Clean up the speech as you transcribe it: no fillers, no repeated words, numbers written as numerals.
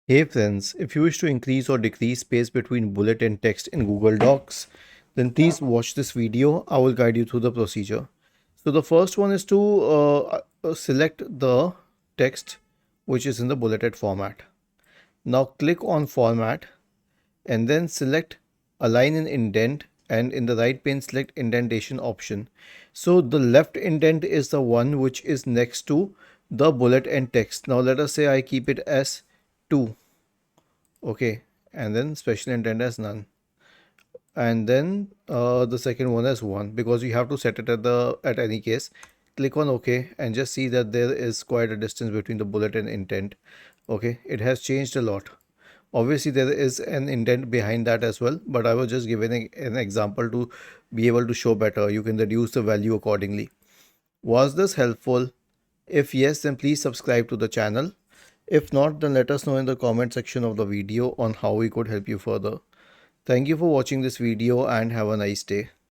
Hey friends, if you wish to increase or decrease space between bullet and text in Google Docs, then please watch this video. I will guide you through the procedure. So the first one is to select the text which is in the bulleted format. Now click on format and then select align and indent, and in the right pane select indentation option. So the left indent is the one which is next to the bullet and text. Now let us say I keep it as 2. Okay, and then special intent as none, and then the second one as 1, because you have to set it at any case. Click on OK and just see that there is quite a distance between the bullet and intent. Okay, it has changed a lot. Obviously there is an indent behind that as well, but I was just giving an example to be able to show better. You can reduce the value accordingly. Was this helpful? If yes, then please subscribe to the channel. If not, then let us know in the comment section of the video on how we could help you further. Thank you for watching this video and have a nice day.